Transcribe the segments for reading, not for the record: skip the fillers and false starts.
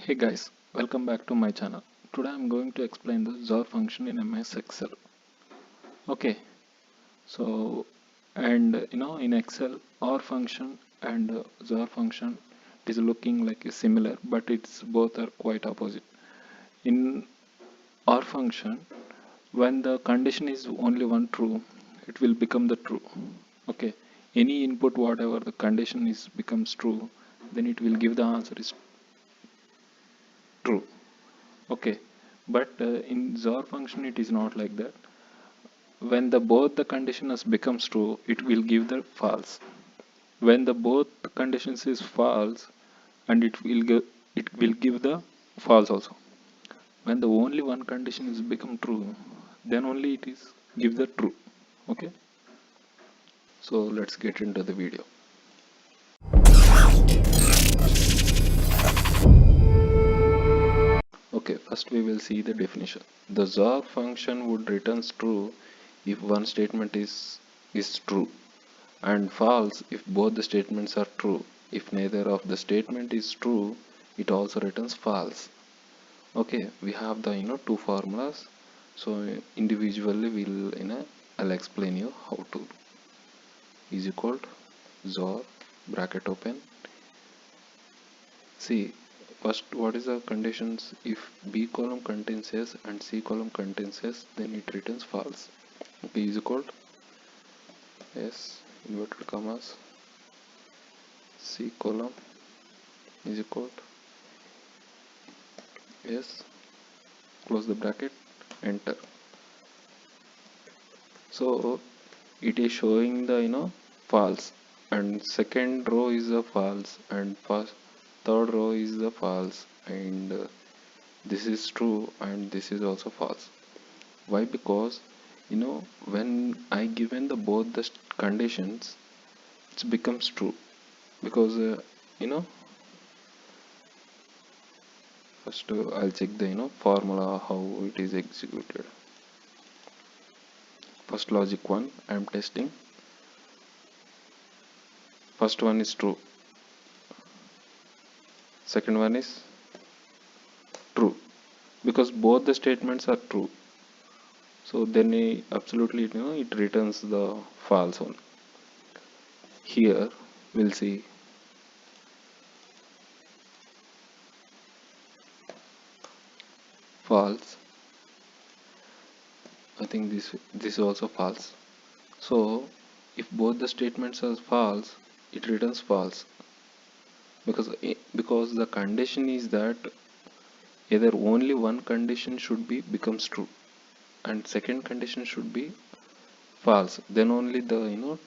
Hey guys, welcome back to my channel. Today I'm going to explain the XOR function in MS Excel. Okay, so in Excel, OR function and XOR function is looking like similar, but it's both are quite opposite. In OR function, when the condition is only one true, it will become the true. Okay, any input whatever the condition is becomes true, then it will give the answer is true. Okay, but in XOR function it is not like that. When the both the conditions becomes true, it will give the false. When the both conditions is false, and it will give the false also. When the only one condition is become true, then only it is give the true. Okay, so let's get into the video. Okay, first we will see the definition. The XOR function would returns true if one statement is true, and false if both the statements are true. If neither of the statement is true, it also returns false. Okay, we have the two formulas. So individually I'll explain you how to. Is equal to XOR bracket open. See, first what is the conditions? If B column contains S and C column contains S, then it returns false. Okay, is equal to S inverted commas C column is equal to S, close the bracket, enter. So it is showing the false, and second row is the false, and first third row is the false, and this is true and this is also false. Why? Because when I given the both the conditions, it becomes true. Because first I'll check the formula how it is executed. First logic one I am testing. First one is true, second one is true, because both the statements are true. So then absolutely it returns the false one. Here we'll see false. I think this is also false. So if both the statements are false, it returns false, because the condition is that either only one condition should be becomes true and second condition should be false, then only the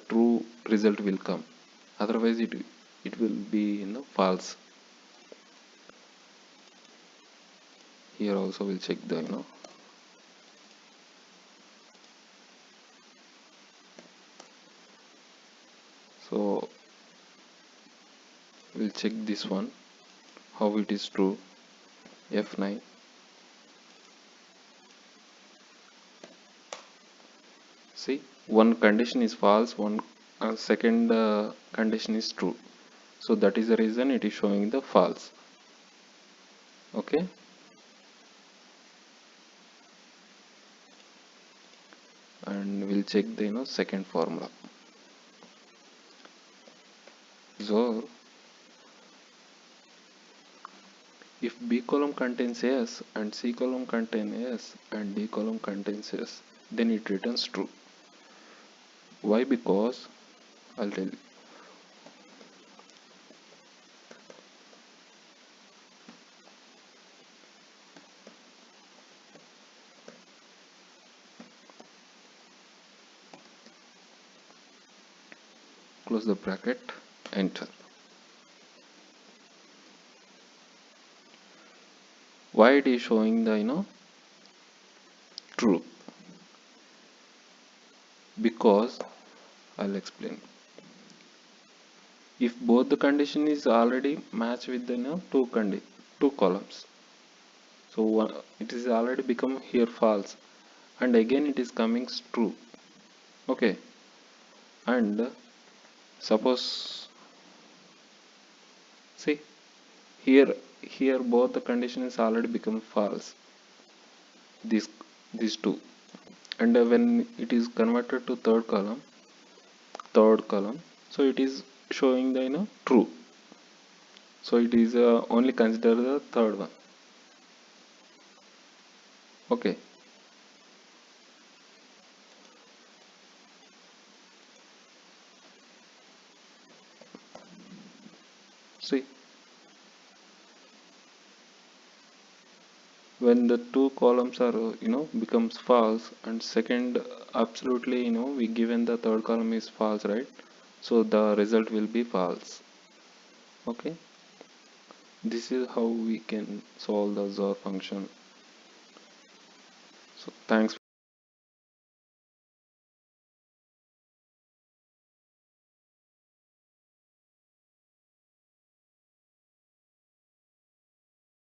true result will come. Otherwise it will be false. Here also we'll check the so we'll check this one how it is true. F9. See, one condition is false, one second condition is true, so that is the reason it is showing the false. Okay, and we'll check the second formula. So if B column contains S and C column contains S and D column contains S, then it returns true. Why? Because I'll tell you. Close the bracket, enter. Why it is showing the true? Because I'll explain. If both the condition is already matched with the two columns, so it is already become here false, and again it is coming true. Okay, and suppose, see, here here both the condition is already become false, these these two. And when it is converted to third column, so it is showing the true. So it is only consider the third one. Okay. See, when the two columns are becomes false, and second absolutely we given the third column is false, right? So the result will be false. Okay, this is how we can solve the XOR function. So thanks